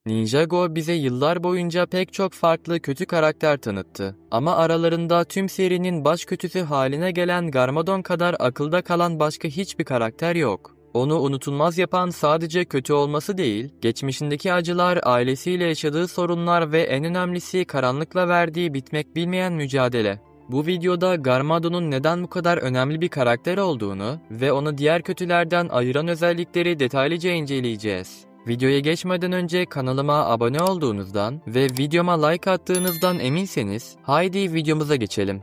Ninjago bize yıllar boyunca pek çok farklı kötü karakter tanıttı. Ama aralarında tüm serinin baş kötüsü haline gelen Garmadon kadar akılda kalan başka hiçbir karakter yok. Onu unutulmaz yapan sadece kötü olması değil, geçmişindeki acılar, ailesiyle yaşadığı sorunlar ve en önemlisi karanlıkla verdiği bitmek bilmeyen mücadele. Bu videoda Garmadon'un neden bu kadar önemli bir karakter olduğunu ve onu diğer kötülerden ayıran özellikleri detaylıca inceleyeceğiz. Videoya geçmeden önce kanalıma abone olduğunuzdan ve videoma like attığınızdan eminseniz haydi videomuza geçelim.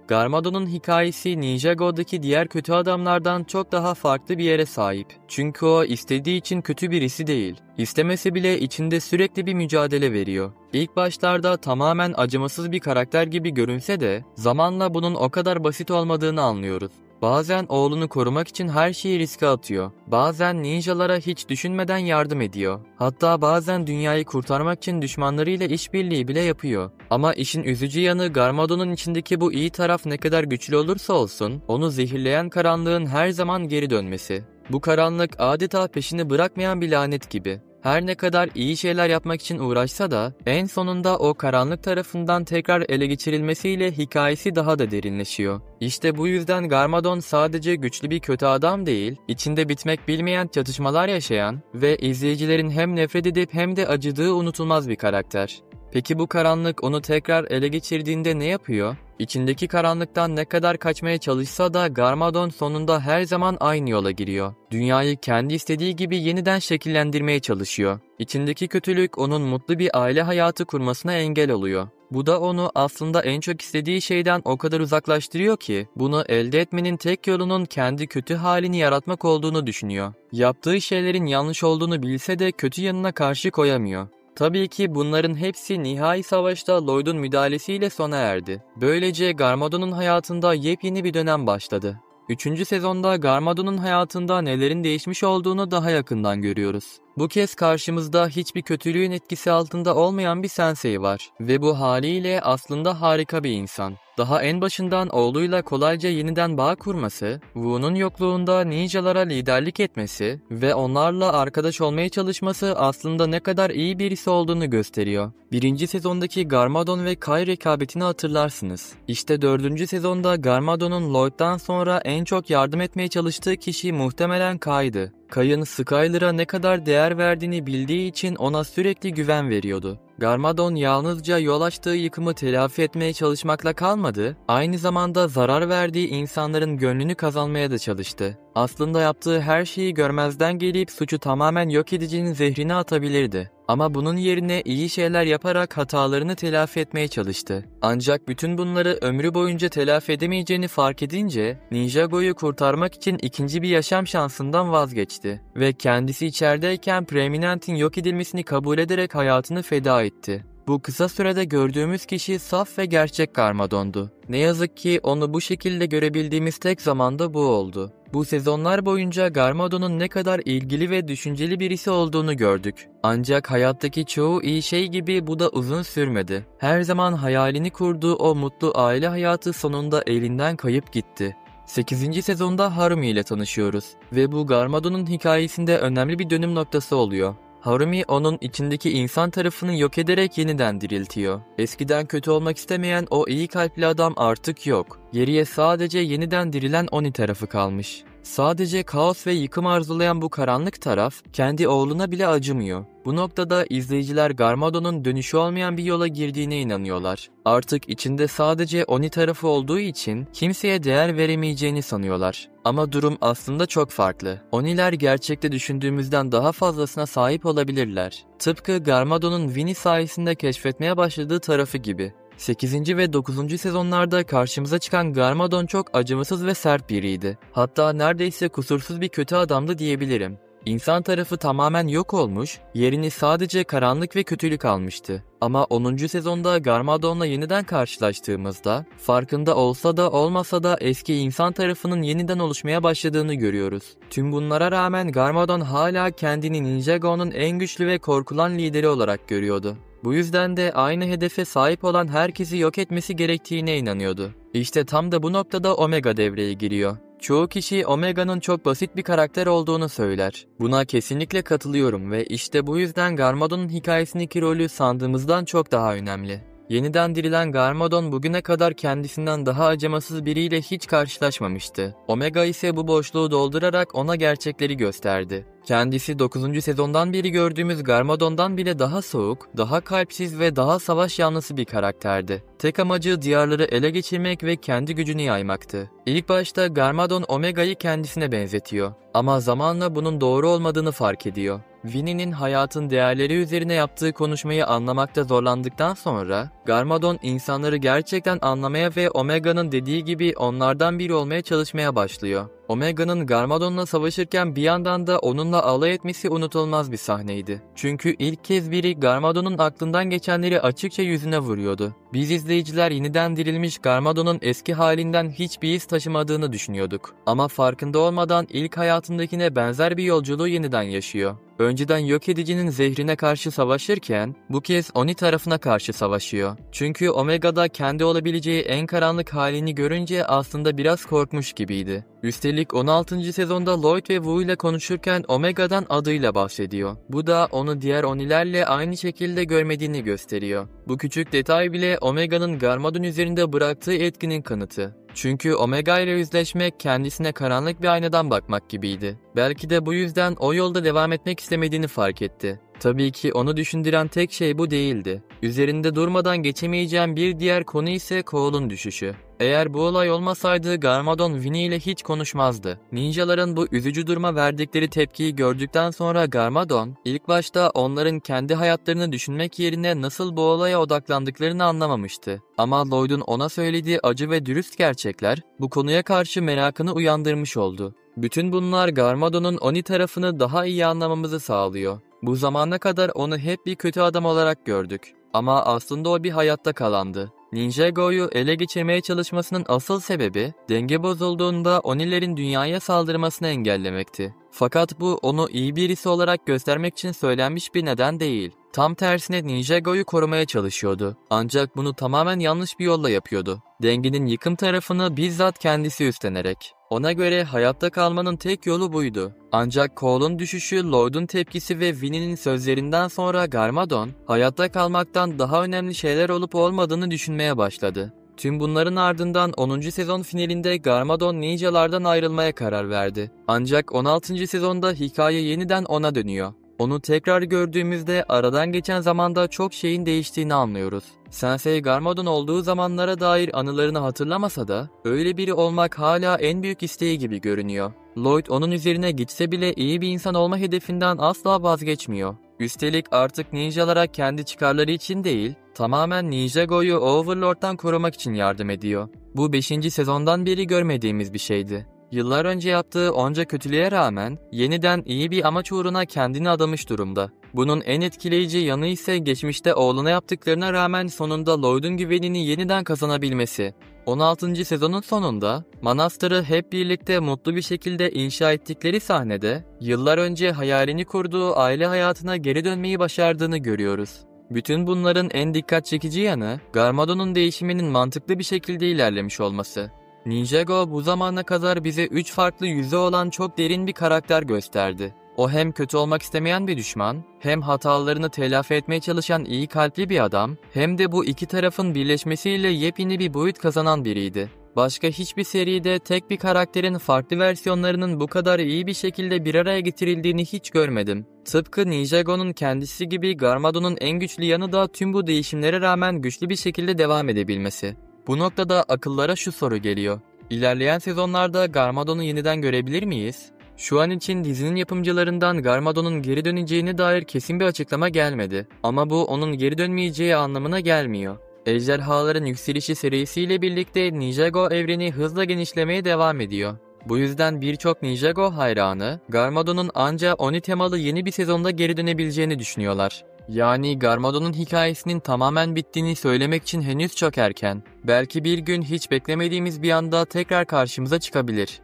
Garmadon'un hikayesi Ninjago'daki diğer kötü adamlardan çok daha farklı bir yere sahip. Çünkü o istediği için kötü birisi değil. İstemese bile içinde sürekli bir mücadele veriyor. İlk başlarda tamamen acımasız bir karakter gibi görünse de zamanla bunun o kadar basit olmadığını anlıyoruz. Bazen oğlunu korumak için her şeyi riske atıyor. Bazen ninjalara hiç düşünmeden yardım ediyor. Hatta bazen dünyayı kurtarmak için düşmanlarıyla işbirliği bile yapıyor. Ama işin üzücü yanı Garmadon'un içindeki bu iyi taraf ne kadar güçlü olursa olsun, onu zehirleyen karanlığın her zaman geri dönmesi. Bu karanlık adeta peşini bırakmayan bir lanet gibi. Her ne kadar iyi şeyler yapmak için uğraşsa da en sonunda o karanlık tarafından tekrar ele geçirilmesiyle hikayesi daha da derinleşiyor. İşte bu yüzden Garmadon sadece güçlü bir kötü adam değil, içinde bitmek bilmeyen çatışmalar yaşayan ve izleyicilerin hem nefret edip hem de acıdığı unutulmaz bir karakter. Peki bu karanlık onu tekrar ele geçirdiğinde ne yapıyor? İçindeki karanlıktan ne kadar kaçmaya çalışsa da Garmadon sonunda her zaman aynı yola giriyor. Dünyayı kendi istediği gibi yeniden şekillendirmeye çalışıyor. İçindeki kötülük onun mutlu bir aile hayatı kurmasına engel oluyor. Bu da onu aslında en çok istediği şeyden o kadar uzaklaştırıyor ki bunu elde etmenin tek yolunun kendi kötü halini yaratmak olduğunu düşünüyor. Yaptığı şeylerin yanlış olduğunu bilse de kötü yanına karşı koyamıyor. Tabii ki bunların hepsi nihai savaşta Lloyd'un müdahalesiyle sona erdi. Böylece Garmadon'un hayatında yepyeni bir dönem başladı. 3. sezonda Garmadon'un hayatında nelerin değişmiş olduğunu daha yakından görüyoruz. Bu kez karşımızda hiçbir kötülüğün etkisi altında olmayan bir sensei var ve bu haliyle aslında harika bir insan. Daha en başından oğluyla kolayca yeniden bağ kurması, Wu'nun yokluğunda ninjalara liderlik etmesi ve onlarla arkadaş olmaya çalışması aslında ne kadar iyi birisi olduğunu gösteriyor. 1. sezondaki Garmadon ve Kai rekabetini hatırlarsınız. İşte 4. sezonda Garmadon'un Lloyd'dan sonra en çok yardım etmeye çalıştığı kişi muhtemelen Kai'dı. Kai'ın Skyler'a ne kadar değer verdiğini bildiği için ona sürekli güven veriyordu. Garmadon yalnızca yol açtığı yıkımı telafi etmeye çalışmakla kalmadı, aynı zamanda zarar verdiği insanların gönlünü kazanmaya da çalıştı. Aslında yaptığı her şeyi görmezden gelip suçu tamamen yok edicinin zehrini atabilirdi. Ama bunun yerine iyi şeyler yaparak hatalarını telafi etmeye çalıştı. Ancak bütün bunları ömrü boyunca telafi edemeyeceğini fark edince Ninjago'yu kurtarmak için ikinci bir yaşam şansından vazgeçti. Ve kendisi içerideyken Preeminent'in yok edilmesini kabul ederek hayatını feda etti. Bu kısa sürede gördüğümüz kişi saf ve gerçek Garmadon'du. Ne yazık ki onu bu şekilde görebildiğimiz tek zaman da bu oldu. Bu sezonlar boyunca Garmadon'un ne kadar ilgili ve düşünceli birisi olduğunu gördük. Ancak hayattaki çoğu iyi şey gibi bu da uzun sürmedi. Her zaman hayalini kurduğu o mutlu aile hayatı sonunda elinden kayıp gitti. 8. sezonda Harumi ile tanışıyoruz ve bu Garmadon'un hikayesinde önemli bir dönüm noktası oluyor. Harumi onun içindeki insan tarafını yok ederek yeniden diriltiyor. Eskiden kötü olmak istemeyen o iyi kalpli adam artık yok. Geriye sadece yeniden dirilen Oni tarafı kalmış. Sadece kaos ve yıkım arzulayan bu karanlık taraf kendi oğluna bile acımıyor. Bu noktada izleyiciler Garmadon'un dönüşü olmayan bir yola girdiğine inanıyorlar. Artık içinde sadece Oni tarafı olduğu için kimseye değer veremeyeceğini sanıyorlar. Ama durum aslında çok farklı. Oniler gerçekte düşündüğümüzden daha fazlasına sahip olabilirler. Tıpkı Garmadon'un Winnie sayesinde keşfetmeye başladığı tarafı gibi. 8. ve 9. sezonlarda karşımıza çıkan Garmadon çok acımasız ve sert biriydi. Hatta neredeyse kusursuz bir kötü adamdı diyebilirim. İnsan tarafı tamamen yok olmuş, yerini sadece karanlık ve kötülük almıştı. Ama 10. sezonda Garmadon'la yeniden karşılaştığımızda, farkında olsa da olmasa da eski insan tarafının yeniden oluşmaya başladığını görüyoruz. Tüm bunlara rağmen Garmadon hala kendini Ninjago'nun en güçlü ve korkulan lideri olarak görüyordu. Bu yüzden de aynı hedefe sahip olan herkesi yok etmesi gerektiğine inanıyordu. İşte tam da bu noktada Omega devreye giriyor. Çoğu kişi Omega'nın çok basit bir karakter olduğunu söyler. Buna kesinlikle katılıyorum ve işte bu yüzden Garmadon'un hikayesindeki rolü sandığımızdan çok daha önemli. Yeniden dirilen Garmadon bugüne kadar kendisinden daha acımasız biriyle hiç karşılaşmamıştı. Omega ise bu boşluğu doldurarak ona gerçekleri gösterdi. Kendisi 9. sezondan beri gördüğümüz Garmadon'dan bile daha soğuk, daha kalpsiz ve daha savaş yanlısı bir karakterdi. Tek amacı diyarları ele geçirmek ve kendi gücünü yaymaktı. İlk başta Garmadon Omega'yı kendisine benzetiyor. Ama zamanla bunun doğru olmadığını fark ediyor. Vinnie'nin hayatın değerleri üzerine yaptığı konuşmayı anlamakta zorlandıktan sonra, Garmadon insanları gerçekten anlamaya ve Omega'nın dediği gibi onlardan biri olmaya çalışmaya başlıyor. Omega'nın Garmadon'la savaşırken bir yandan da onunla alay etmesi unutulmaz bir sahneydi. Çünkü ilk kez biri Garmadon'un aklından geçenleri açıkça yüzüne vuruyordu. Biz izleyiciler yeniden dirilmiş Garmadon'un eski halinden hiçbir iz taşımadığını düşünüyorduk. Ama farkında olmadan ilk hayatındakine benzer bir yolculuğu yeniden yaşıyor. Önceden yok edicinin zehrine karşı savaşırken bu kez Oni tarafına karşı savaşıyor. Çünkü Omega'da kendi olabileceği en karanlık halini görünce aslında biraz korkmuş gibiydi. Üstelik 16. sezonda Lloyd ve Wu ile konuşurken Omega'dan adıyla bahsediyor. Bu da onu diğer Oni'lerle aynı şekilde görmediğini gösteriyor. Bu küçük detay bile Omega'nın Garmadon üzerinde bıraktığı etkinin kanıtı. Çünkü Omega ile yüzleşmek kendisine karanlık bir aynadan bakmak gibiydi. Belki de bu yüzden o yolda devam etmek istemediğini fark etti. Tabii ki onu düşündüren tek şey bu değildi. Üzerinde durmadan geçemeyeceğim bir diğer konu ise Cole'un düşüşü. Eğer bu olay olmasaydı Garmadon Vinnie ile hiç konuşmazdı. Ninjaların bu üzücü duruma verdikleri tepkiyi gördükten sonra Garmadon, ilk başta onların kendi hayatlarını düşünmek yerine nasıl bu olaya odaklandıklarını anlamamıştı. Ama Lloyd'un ona söylediği acı ve dürüst gerçekler bu konuya karşı merakını uyandırmış oldu. Bütün bunlar Garmadon'un Oni tarafını daha iyi anlamamızı sağlıyor. Bu zamana kadar onu hep bir kötü adam olarak gördük. Ama aslında o bir hayatta kalandı. Ninjago'yu ele geçirmeye çalışmasının asıl sebebi, denge bozulduğunda Oni'lerin dünyaya saldırmasını engellemekti. Fakat bu onu iyi birisi olarak göstermek için söylenmiş bir neden değil. Tam tersine Ninjago'yu korumaya çalışıyordu. Ancak bunu tamamen yanlış bir yolla yapıyordu. Dengenin yıkım tarafını bizzat kendisi üstlenerek. Ona göre hayatta kalmanın tek yolu buydu. Ancak Cole'un düşüşü, Lloyd'un tepkisi ve Vinnie'nin sözlerinden sonra Garmadon, hayatta kalmaktan daha önemli şeyler olup olmadığını düşünmeye başladı. Tüm bunların ardından 10. sezon finalinde Garmadon ninjalardan ayrılmaya karar verdi. Ancak 16. sezonda hikaye yeniden ona dönüyor. Onu tekrar gördüğümüzde aradan geçen zamanda çok şeyin değiştiğini anlıyoruz. Sensei Garmadon olduğu zamanlara dair anılarını hatırlamasa da öyle biri olmak hala en büyük isteği gibi görünüyor. Lloyd onun üzerine gitse bile iyi bir insan olma hedefinden asla vazgeçmiyor. Üstelik artık ninjalara kendi çıkarları için değil, tamamen Ninjago'yu Overlord'dan korumak için yardım ediyor. Bu 5. sezondan beri görmediğimiz bir şeydi. Yıllar önce yaptığı onca kötülüğe rağmen yeniden iyi bir amaç uğruna kendini adamış durumda. Bunun en etkileyici yanı ise geçmişte oğluna yaptıklarına rağmen sonunda Lloyd'un güvenini yeniden kazanabilmesi. 16. sezonun sonunda manastırı hep birlikte mutlu bir şekilde inşa ettikleri sahnede yıllar önce hayalini kurduğu aile hayatına geri dönmeyi başardığını görüyoruz. Bütün bunların en dikkat çekici yanı Garmadon'un değişiminin mantıklı bir şekilde ilerlemiş olması. Ninjago bu zamana kadar bize 3 farklı yüzü olan çok derin bir karakter gösterdi. O hem kötü olmak istemeyen bir düşman, hem hatalarını telafi etmeye çalışan iyi kalpli bir adam, hem de bu iki tarafın birleşmesiyle yepyeni bir boyut kazanan biriydi. Başka hiçbir seride tek bir karakterin farklı versiyonlarının bu kadar iyi bir şekilde bir araya getirildiğini hiç görmedim. Tıpkı Ninjago'nun kendisi gibi Garmadon'un en güçlü yanı da tüm bu değişimlere rağmen güçlü bir şekilde devam edebilmesi. Bu noktada akıllara şu soru geliyor. İlerleyen sezonlarda Garmadon'u yeniden görebilir miyiz? Şu an için dizinin yapımcılarından Garmadon'un geri döneceğine dair kesin bir açıklama gelmedi. Ama bu onun geri dönmeyeceği anlamına gelmiyor. Ejderhaların Yükselişi serisiyle birlikte Ninjago evreni hızla genişlemeye devam ediyor. Bu yüzden birçok Ninjago hayranı Garmadon'un ancak Oni temalı yeni bir sezonda geri dönebileceğini düşünüyorlar. Yani Garmadon'un hikayesinin tamamen bittiğini söylemek için henüz çok erken. Belki bir gün hiç beklemediğimiz bir anda tekrar karşımıza çıkabilir.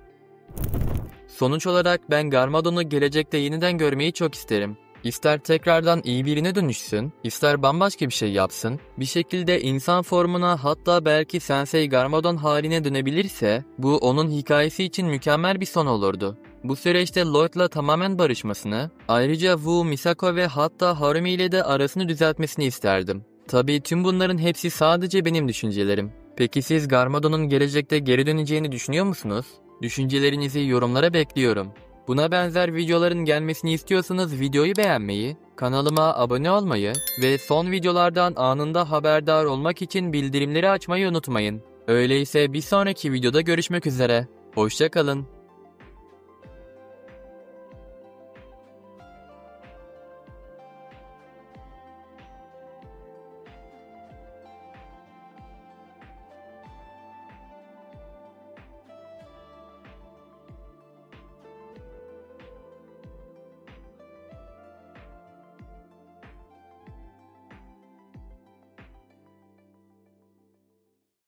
Sonuç olarak ben Garmadon'u gelecekte yeniden görmeyi çok isterim. İster tekrardan iyi birine dönüşsün, ister bambaşka bir şey yapsın, bir şekilde insan formuna hatta belki Sensei Garmadon haline dönebilirse bu onun hikayesi için mükemmel bir son olurdu. Bu süreçte Lloyd'la tamamen barışmasını, ayrıca Wu, Misako ve hatta Harumi ile de arasını düzeltmesini isterdim. Tabii tüm bunların hepsi sadece benim düşüncelerim. Peki siz Garmadon'un gelecekte geri döneceğini düşünüyor musunuz? Düşüncelerinizi yorumlara bekliyorum. Buna benzer videoların gelmesini istiyorsanız videoyu beğenmeyi, kanalıma abone olmayı ve son videolardan anında haberdar olmak için bildirimleri açmayı unutmayın. Öyleyse bir sonraki videoda görüşmek üzere. Hoşça kalın.